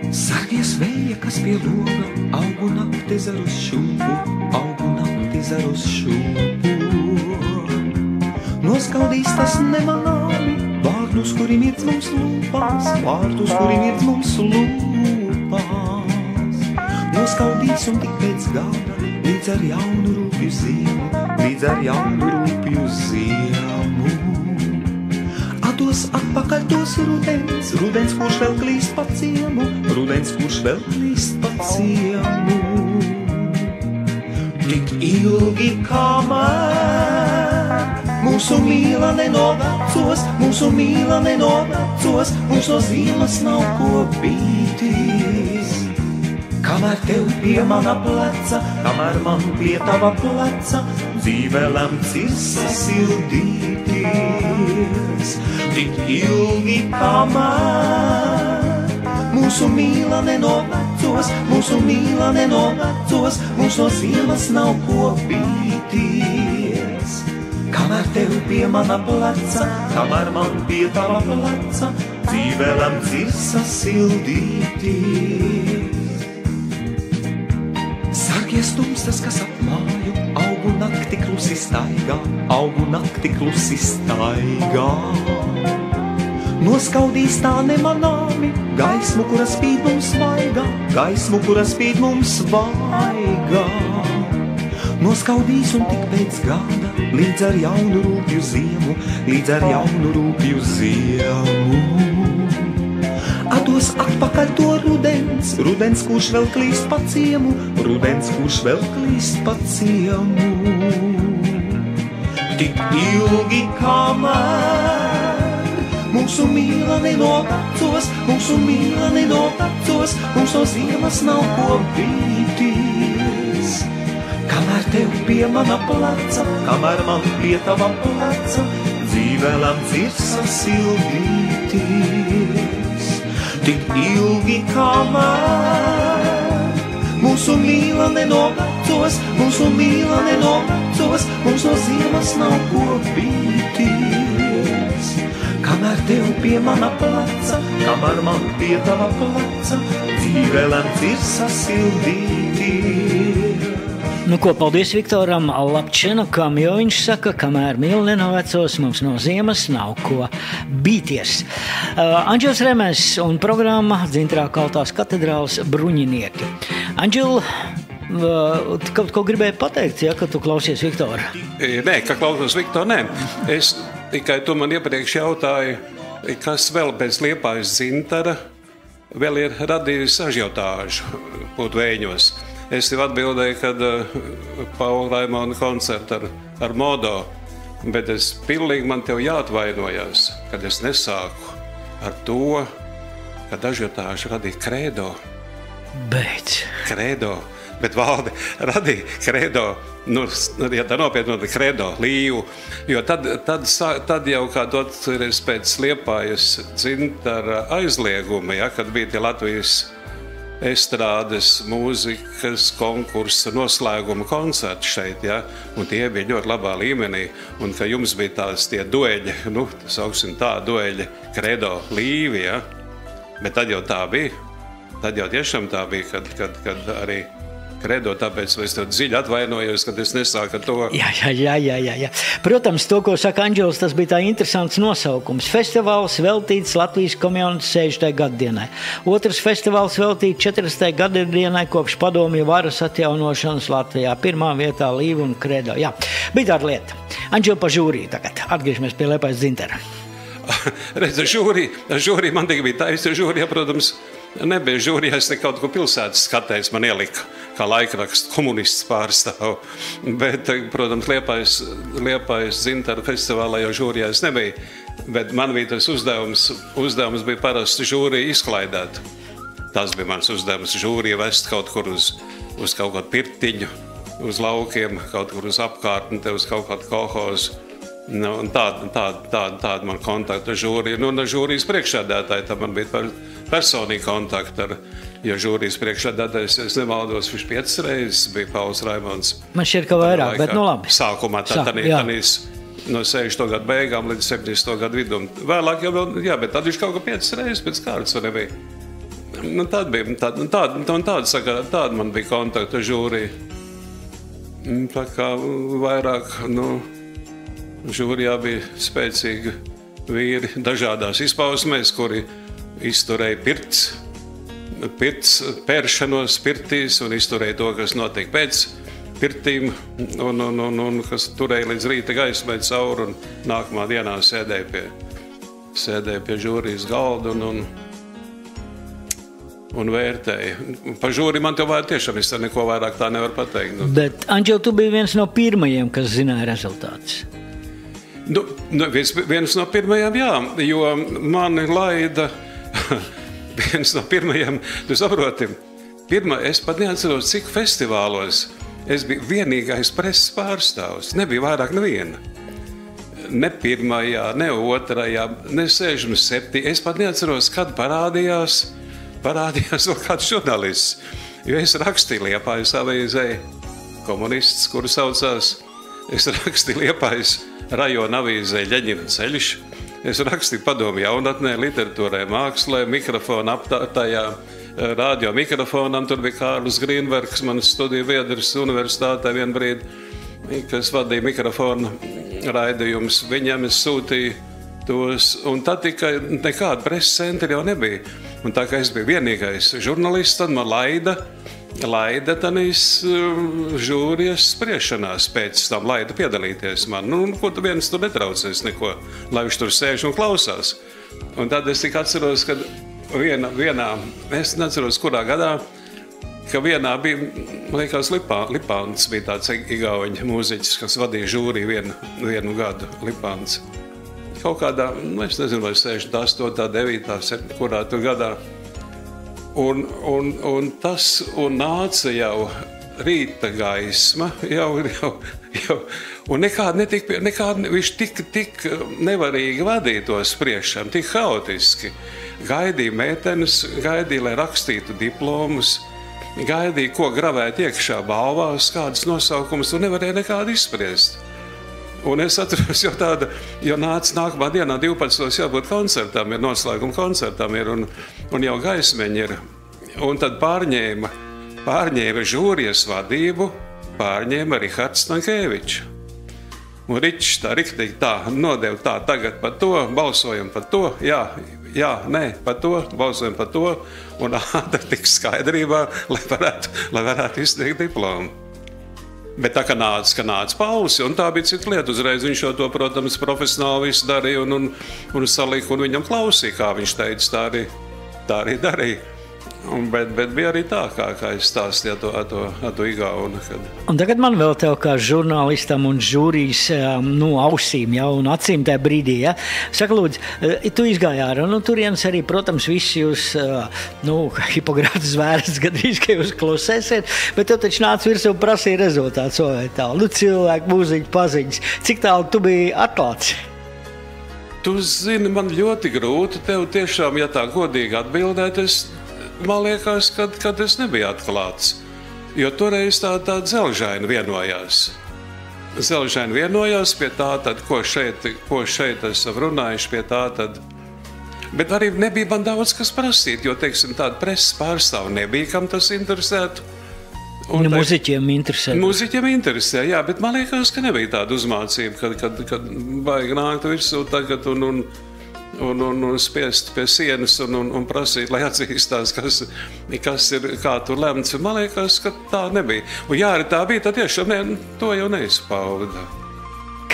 Sargies vēja, kas pie loga, augu nakti zarus šūpu. Noskaudīs tas nemanāmi, vārdus, kuri mirdz mums lūpās. Noskaudīs un tik pēc gala, līdz ar jaunu rūpju ziemu. Atos atpakaļ tos rudens, kurš vēl klīst pa ciemu. Tik ilgi kamēr mūsu mīla nenovecos, mums no ziemas nav ko bīties. Kamēr tev pie mana pleca, kamēr man pie tava pleca, dzīve lemts ir sasildīties. Tik ilgi kamēr mūsu mīla nenovecos, mums no ziemas nav ko bīties. Kamēr tev pie mana pleca, kamēr man pie tava pleca, dzīve lemts ir sasildīties. Sargies tumsas, kas apmāju, augu nakti klusi staigā. Noskaudīs tā nemanāmi, gaismu, kura spīd mums svaigā. noskaudīs un tik pēc gada, līdz ar jaunu rūpju ziemu, līdz ar jaunu rūpju ziemu. Ados atpakaļ to rudens, rudens, kurš vēl klīst pa ciemu, rudens, kurš vēl klīst pa ciemu. Tik ilgi kamēr mūsu mīla nenotacos, mūsu mīla nenotacos, mums no ziemas nav ko bīties. Kamēr tev pie mana pleca, kamēr man pie tava pleca, dzīvēlam dzirsa sildīties. Tik ilgi kamēr mūsu mīla nenotacos, mūsu mīla nenotacos, mums no ziemas nav ko bīties. Kamēr tev pie mana pleca, kamēr man pie tava pleca, dzīvēlam dzirsa sildīties. Nu ko, paldies Viktoram Lapčenakam, jo viņš saka, kamēr mīl nenovecos, mums no ziemas nav ko bīties. Anģels Remēs un programma Dzintrā Kaltās katedrāles bruņinieki. Anģel, kaut ko gribēju pateikt, ja, ka tu klausies Viktoru? Nē, ka klausos Viktoru, nē. Es tikai tu man iepriekš jautāju, kas vēl bez Liepājas dzintara vēl ir radījis ažiotāžu Putvēņos. Es tev atbildēju, kad Paula Raimona koncerta ar Modo, bet es pilnīgi man tev jāatvainojās, kad es nesāku ar to, ka ažiotāžu radīja Kredo. Kredo, bet Valdi radīja Kredo, nu, ja tā nopietni radīja Kredo, līvu, jo tad jau kā tu atceries pēc Liepājas dzintara aizlieguma, ja, kad bija tie Latvijas estrādes mūzikas konkursa noslēguma koncerti šeit, ja? Un tie bija ļoti labā līmenī, un ka jums bija tie dueļi, nu, sauksim tā, dueļi Kredo līvi, ja? Bet tad jau tā bija, tad jau tiešām tā bija, kad arī Kredo, tāpēc es tev dziļi atvainojos, kad es nesāku ar to. Jā. Protams, to, ko saka Anģels, tas bija tā interesants nosaukums. Festivāls veltīts Latvijas komunas 60. gaddienai. Otrs festivāls veltīts 40. gaddienai kopš padomju varas atjaunošanas Latvijā. Pirmā vietā Līva un Kredo. Jā, bija tāda lieta. Anģel pa žūrī tagad. Atgriežamies pie Liepājas dzintara. Redz, žūrī man tik bija taisa žūrī, protams, nebija žūrī, es ne kaut ko pilsētas skatējis, man ielika, kā laikraksts komunists pārstāv. Bet, protams, Liepājas dzintara festivālā jau žūrijā es nebija. Bet man bija tas uzdevums bija parasti žūrī izklaidēt. Tas bija mans uzdevums žūrī vest kaut kur uz kaut kādu pirtiņu, uz laukiem, kaut kur uz apkārtni, te uz kaut kādu kolhozu. Nu, un tāda man kontakta žūrija. Nu, un žūrijas priekšsēdētāji, tā man bija personīgi kontakti jo žūrijas priekšsēdētājs, es nemaldos, viņš 5 reizes bija Pauls Raimons. Man šķiet, ka vairāk, bet nu labi. Sākumā tanīs no 60. gadu beigām līdz 70. gadu vidum. Vēlāk jau vēl, jā, bet tad viņš kaut kā 5 reizes pēc kārtas vai nebija. Nu, tāda man bija kontakta žūrija. Tā kā vairāk, nu, žūrijā bija spēcīgi vīri dažādās izpausmēs, kuri izturēja pirts pēršanos pirtīs un izturēja to, kas notiek pēc pirtīm un kas turēja līdz rīta gaismai cauri un nākamā dienā sēdēja pie žūrijas galda un vērtēja. Par žūri man tev vajag tiešām, es neko vairāk tā nevar pateikt. Nu. Bet, Anģel, tu biji viens no pirmajiem, kas zināja rezultātus. Nu, viens no pirmajiem, jā, jo mani laida viens no pirmajiem, tu saproti, es pat neatceros, cik festivālos es biju vienīgais preses pārstāvs, nebija vairāk neviena. Ne pirmajā, ne otrajā, ne 67. Es pat neatceros, kad parādījās vēl kāds žurnālists, jo es rakstīju Liepājas avīzē, komunists, kuru saucās, es rakstīju Liepājas rajona avīzē Ļeņina ceļš. Es rakstīju padomu jaunatnē, literatūrai, mākslē, mikrofonu aptātājā, radio mikrofonam. Tur bija Kārlis Grīnbergs, manas studiju biedrs universitātē vienbrīd, kas vadīja mikrofonu raidījumus. Viņam es sūtīju tos, un tad tikai nekāda preses centra jau nebija. Un tā kā es biju vienīgais žurnālists, tad man laida laida tanīs žūrijas spriešanās pēc tam, laida piedalīties man. Ko tu viens tur netraucies neko, lai viņš tur sēž un klausās. Un tad es tik atceros, kad vienā, es neatceros, kurā gadā, ka vienā bija, man liekas, Lipāns bija tāds igauņa mūziķis, kas vadīja žūrī vienu gadu, Lipāns. Kaut kādā, es nezinu, vai 68, 9, kurā tur gadā. Un tas nāca jau rīta gaisma, un nekād viņš tik nevarīgi vadīja to spriešanu, tik haotiski. Gaidīja meitenes, gaidīja, lai rakstītu diplomus, gaidīja, ko gravēt iekšā balvās, kādas nosaukumus, un nevarēja nekādu izspriest. Un es atceros jau tāda, jo nākamā dienā 12. jābūt koncertam, ir noslēguma koncertam, un jau gaismeņi ir. Un tad pārņēma žūrijas vadību, pārņēma Rihards Stankēvičs. Un Ričs tā riktīgi nodeva tagad par to, balsojam par to, nē, par to, balsojam par to, un ātri tik skaidrībā, lai varētu izsniegt diplomu. Bet tā, ka nāca Pauls, un tā bija cita lieta. Uzreiz viņš jau to, protams, profesionāli visu darīja un salika, un viņam klausīja, kā viņš teica, tā arī darīja. Bet bija arī tā, kā es stāstīju ar to Igaunu. Un tagad man vēl tev kā žurnālistam un žūrijas ausīm, un acīm tajā brīdī, Saka, lūdzu, tu izgāji ārā, turienes arī, protams, visi jūs, Hipokrata zvērs, gadrīz, ka jūs klusēsiet, bet tev taču nāca virsū prasīja rezultāts, vai tālu. Cilvēku, mūziķu paziņas, cik tālu tu biji atklāts? Tu zini, man ļoti grūti tev tiešām, ja tā godīgi atbildēt, man liekas, kad es nebiju atklāts, jo toreiz tā dzelžaini vienojās. Dzelžaini vienojās pie tā, tad, ko šeit esam runājuši pie tā, tad. Bet arī nebija man daudz kas prasīt, jo, teiksim, tāda preses pārstāva nebija, kam tas interesētu. Mūziķiem interesē. Mūziķiem interesē, jā, bet man liekas, ka nebija tāda uzmācība, kad vajag nākt virsū tagad un spiest pie sienas un prasīt, lai atzīstās, kas ir, kā tur lemts. Man liekas, ka tā nebija. Un jā, arī tā bija, tad tiešām to jau neizpauda.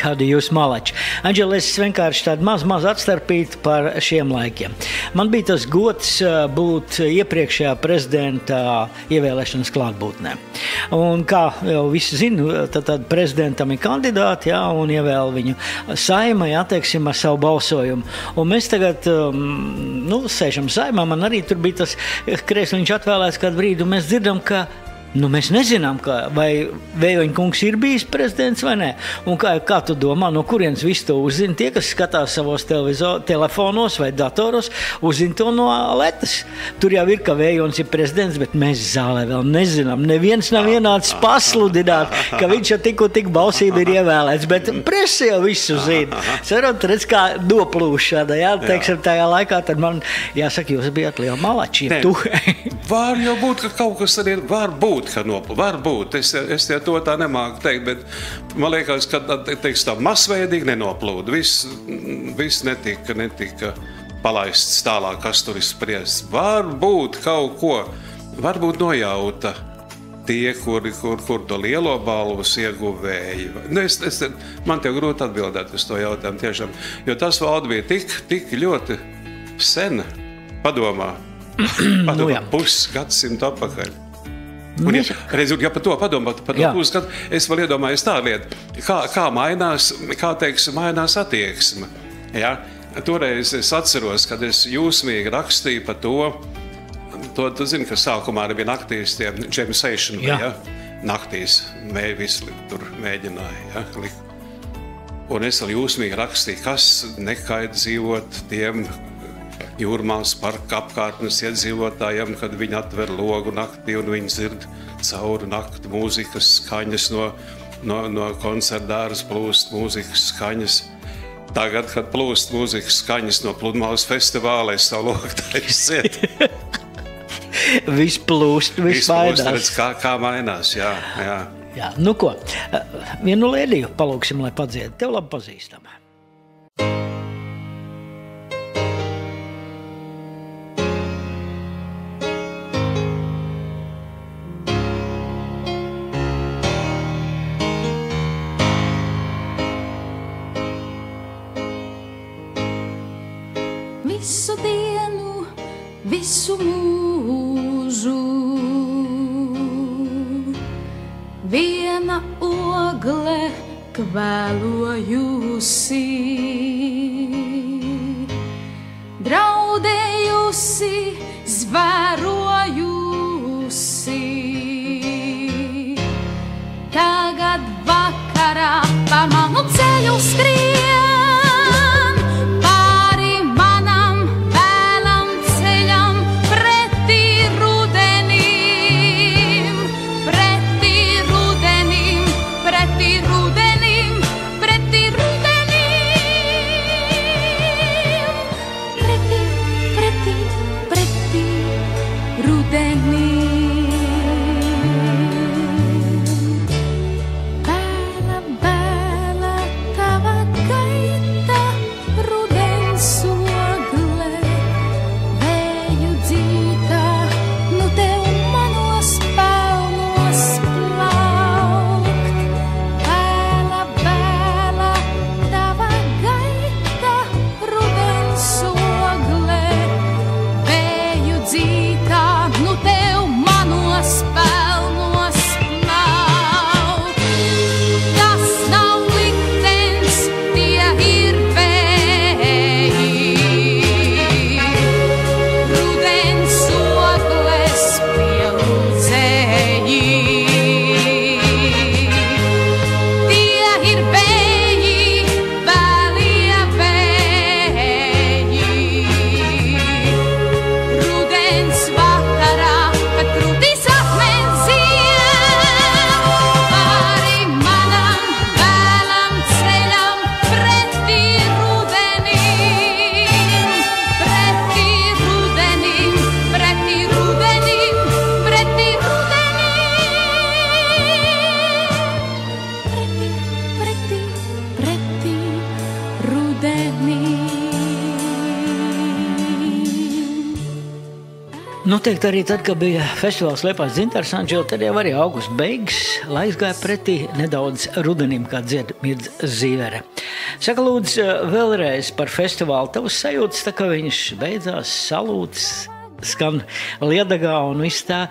Kādi jūs malači. Anģela, es vienkārši tādu maz atstarpītu par šiem laikiem. Man bija tas gods būt iepriekšējā prezidenta ievēlēšanas klātbūtnē. Un kā jau visi zina, tad prezidentam ir kandidāti, un ievēl viņu saima, teiksim, ar savu balsojumu. Un mēs tagad, sēžam saimā, man arī tur bija tas krēsliņš atvēlēts kādu brīdi, un mēs dzirdam, ka mēs nezinām, vai Vējoņa kungs ir bijis prezidents vai nē. Un kā tu domā, no kurienes visu to uzzina? Tie, kas skatās savos telefonos vai datoros, uzzina to no letas. Tur jau ir, ka Vējoņs ir prezidents, bet mēs zālē vēl nezinām. Neviens nav ienācis pasludināt, ka viņš jau tik balsība ir ievēlēts, bet presa jau visu zina. Cerot, redz, kā noplūšana, teiksim, tajā laikā, tad man jāsaka, jūs bijat liela malači. Var jau būt, ka kaut kas arī var būt. Varbūt, es to tā nemāku teikt, bet man liekas, ka tā masveidīgi nenoplūda. Viss netika palaists tālāk, kas tur ir spriests. Varbūt kaut ko, varbūt nojauta tie, kur to lielo balvas ieguvēji. Man tev grūti atbildēt uz to jautājumu tiešām, jo tas valda bija tik ļoti sen, padomā pusgadsimtu atpakaļ. Un, ja par to padomāt, es vēl iedomājos tā lieta, kā mainās attieksme. Ja? Toreiz es atceros, kad es jūsmīgi rakstīju par to tu zini, ka sākumā arī bija naktīs tie džemisēšana bija, naktīs visi tur mēģināja. Ja? Un es vēl jūsmīgi rakstīju, kas nekaid dzīvot tiem Jūrmālas parka apkārtnes iedzīvotājiem, kad viņi atver logu naktī un viņi dzird cauri nakti mūzikas skaņas no koncertdāras plūst mūzikas skaņas. Tagad, kad plūst mūzikas skaņas no Pludmales festivāla, es savu logu taisiet. Viss plūst, viss mainās. Kā mainās, jā. Nu ko, vienu lēdiju palūksim, lai padzied. Tev labi pazīstama. visu dienu, visu mūžu. Viena ogle kvēlojusi, draudējusi, zvērojusi. Tagad vakarā par manu ceļu skrien, pāri manam vēlam ceļam, pretī rudenim, pretī rudenim, pretī rudenim, pretī rudenim, pretī, pretī, pretī rudenim. Noteikti arī tad, kad bija festivāls Liepājas Dzintars Anģela, tad jau arī augusta beigas, laiks gāja pretī nedaudz rudenim, kā dzied Mirdz Zīvere. Saka, lūdzu, vēlreiz par festivālu tavas sajūtas, tā kā viņš beidzās, salūts, skan Liedagā un viss tā.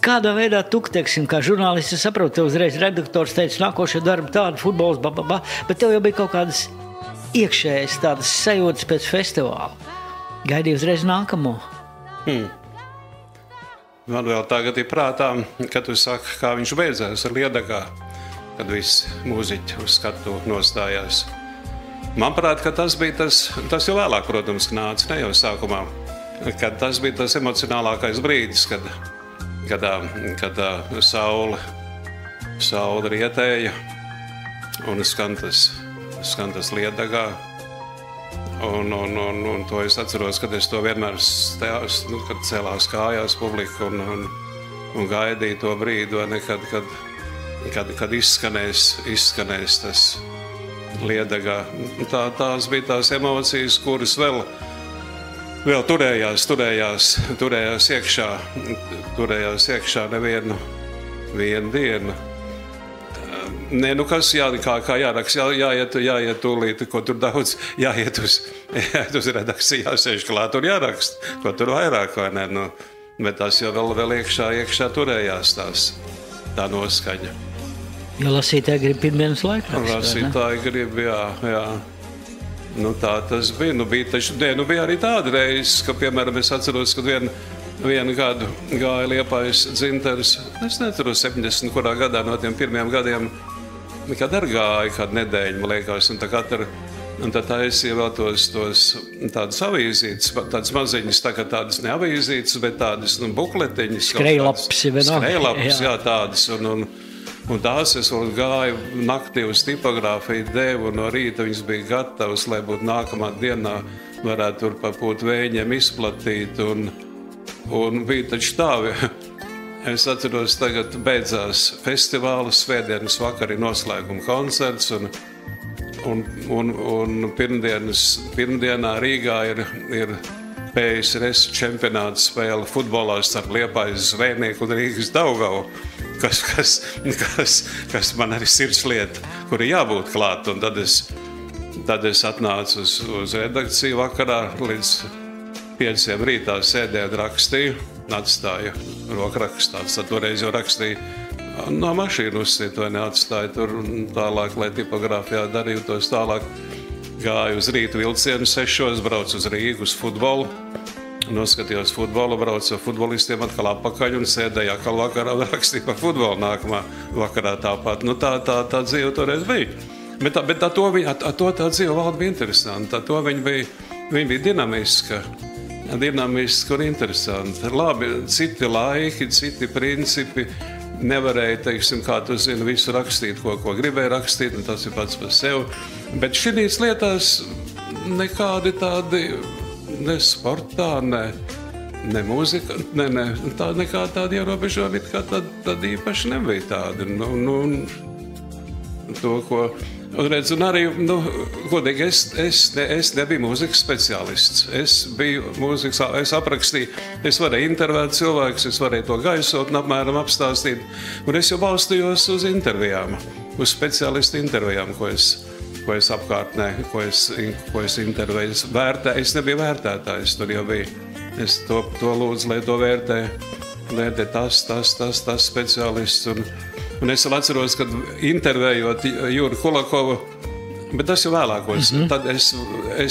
Kādā veidā tu, teiksim, kā žurnālisti, saprotu, tev uzreiz redaktors teica, nākošie darbi tādi, futbols, bet tev jau bija kaut kādas iekšējas tādas sajūtas pēc festivāla. Gaidīju uzreiz nākamo. Man vēl tagad ir prātā, kad tu saki, kā viņš beidzās ar Liedagā, kad visi mūziķi uz skatu nostājās. Man prāt, ka tas bija tas jau vēlāk, protams, nāca, ne jau sākumā, kad tas bija tas emocionālākais brīdis, kad saule rietēja un skan tas Liedagā. Un to es atceros, kad es to vienmēr kad celās kājās publika un gaidīju to brīdi, kad izskanēs tas Liedagā. Tās bija tās emocijas, kuras vēl turējās iekšā nevienu dienu. Nē, nu kas kā jāraksta, jāiet tūlīt, ko tur daudz, jāiet uz redakciju, jāsēž klāt un jāraksta, ko tur vairāk, vai ne? Nu, bet tas jau vēl iekšā turējās tā noskaņa. Jo lasītāji grib pirmdienas laikrakstu, lasītāji grib, jā. Nu tā tas bija, bija arī tāda reize, ka, piemēram, es atceros, kad vienu gadu gāja Liepājas Dzintars, es neatceros 70, kurā gadā no tiem pirmiem gadiem, kad arī gāja kādu nedēļu, man liekas, un tad taisīja vēl tādas avīzītes, tādas maziņas, tādas ne avīzītes, bet tādas bukletiņas. Skrejlaps, jā, tādas, un tās es vēl gāju naktī uz tipogrāfiju devu, un no rīta viņas bija gatavas, lai būtu nākamā dienā, varētu tur pa pūt vēņiem izplatīt, un bija taču tā, es atceros, tagad beidzās festivāls, svētdienas vakarī noslēguma koncerts, un pirmdienā Rīgā ir PSRS čempionāts spēle futbolā starp Liepājas Zvejnieku un Rīgas Daugavu, kas man arī sirdslieta, kur ir jābūt klāt, un tad es atnācu uz redakciju vakarā līdz 5 rītā sēdēju un rakstīju, atstāju rokrakstās. Tad toreiz jau rakstīju no mašīnu uzsit vai neatstāju tur un tālāk, lai tipogrāfijā darīju tos tālāk. Gāju uz rītu vilcienu 6, braucu uz Rīgu uz futbolu. Noskatījos futbolu, braucu ar futbolistiem atkal apakaļ un sēdēju atkal vakarā un rakstīju par futbolu nākamā vakarā tāpat. Nu, tā dzīve toreiz bija. Bet tā dzīve valda bija interesanta. To viņa bija dinamiska un interesanta. Labi, citi laiki, citi principi. Nevarēja, teiksim, kā tu zini, visu rakstīt, ko gribēja rakstīt, un tas ir pats par sevi. Bet šīs lietās nekādi tādi, ne sportā, ne mūzika, nekā tādi ierobežojumi, kā tad īpaši nebija tādi. To, ko... Un redz, un arī, godīgi, es nebiju mūzikas speciālists. Es biju mūzikas, es aprakstīju, es varēju intervēt cilvēkus, es varēju to gaisot un apmēram apstāstīt. Un es jau balstījos uz intervijām, uz speciālistu intervijām, ko es apkārtnē, ko es intervēju. Es nebiju vērtētājs, tur jau bija. Es to lūdzu, lai to vērtē tas speciālists. Un es vēl atceros, kad intervējot Juru Kulakovu, bet tas jau vēlākos, tad es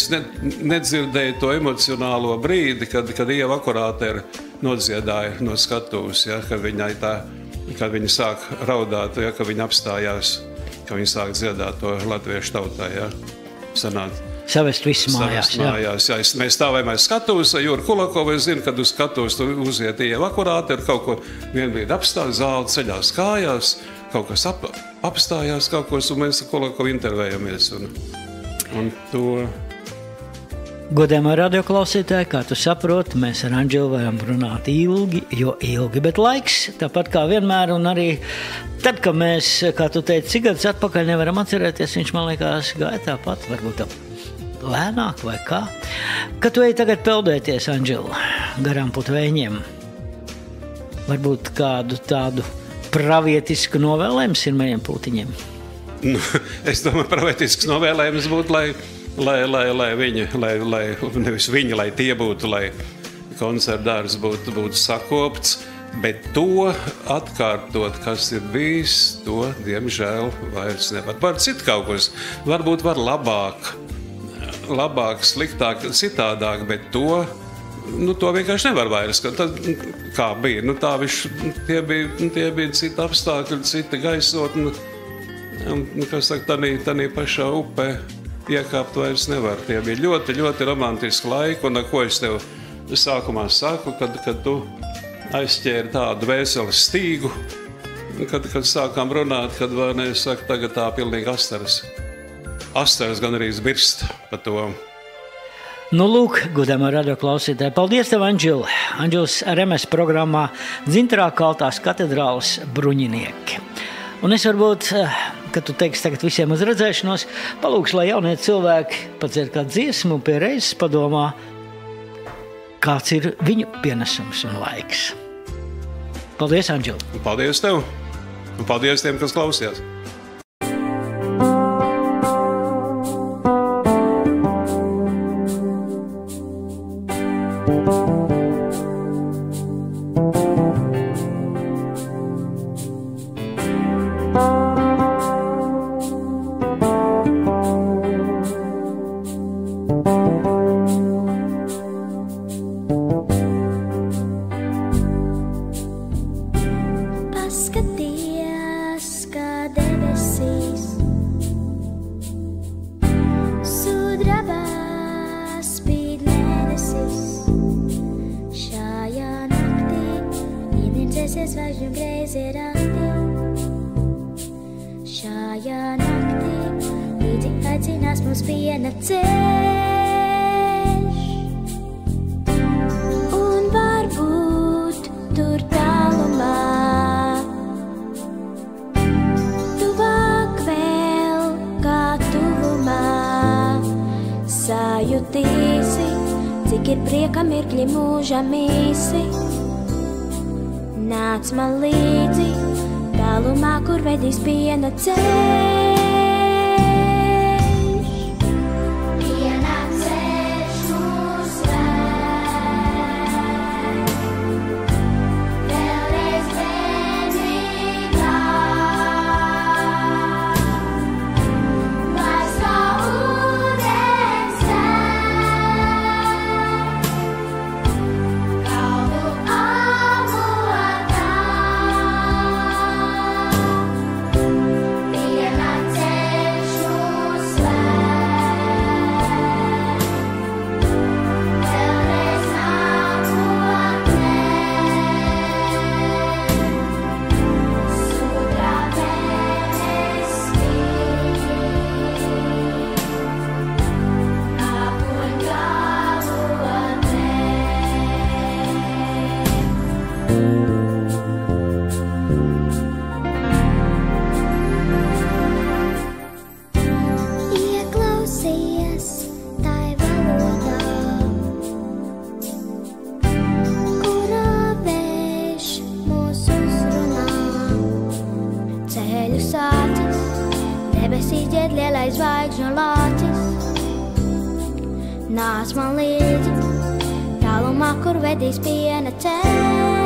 nedzirdēju to emocionālo brīdi, kad Ieva akurāteri nodziedāja no skatuves, ja, kad viņa sāk raudāt, ja, kad viņa apstājās, kad viņa sāk dziedāt to latviešu tautā. Ja, sanāt. Savest visu mājās. Jā. Mēs stāvējām aiz skatuves, Jura Kulakovu, es zinu, kad uz skatuves tur uziet Ieva akurāteri, kaut ko vienbrīd apstāja, zāle ceļās kājās, kaut kas apstājās, kaut ko, un mēs ar Kulakovu intervējamies. Un to... Godējumā radioklausītāji, kā tu saproti, mēs ar Andželu varam runāt ilgi, bet laiks, tāpat kā vienmēr, un arī tad, kad mēs, kā tu teici, cik gadus atpakaļ nevaram atcerēties, viņš man liekas gāja tāpat, varbūt lēnāk vai kā. Kad tu ej tagad peldēties, Andžela, garām putvēņiem, varbūt kādu tādu pravietisku novēlējumu sirmajiem pūtiņiem? Es domāju, pravietisks novēlējums būtu, lai tie būtu, lai koncertdārs būtu sakopts, bet to atkārtot, kas ir bijis, to, diemžēl, vairs nevar. Var citu kaut kas, varbūt var labāk, sliktāk, citādāk, bet to vienkārši nevar vairs, kā bija. Tie bija citi apstākļi, citi gaisotni, kas saka, tanī pašā upē iekāpt vairs nevar. Tie bija ļoti, ļoti romantiski laiki, un ar ko es tev sākumā saku, kad tu aizķēri tādu vēseles stīgu, kad sākām runāt, kad vai ne, es saku, tagad tā pilnīgi asteras gan arī birst par to. Nu, lūk, godamā radioklausītāji, paldies tev, Andžela. Andžels RMS programmā Dzintarā kaltās katedrāles bruņinieki. Un es varbūt, kad tu teiksi tagad visiem uz redzēšanos, palūkšu, lai jaunie cilvēki padzied kādu dziesmu un pie reizes padomā, kāds ir viņu pienesums un laiks. Paldies, Andžela. Paldies tev. Un paldies tiem, kas klausījās. Nāc man līdzi, tālumā, kur vedīs piena ceļš. Piena ceļš mūs ved, zvaigžņu lācis. Nāc man līdzi, tālumā, kur vedīs piena ceļš.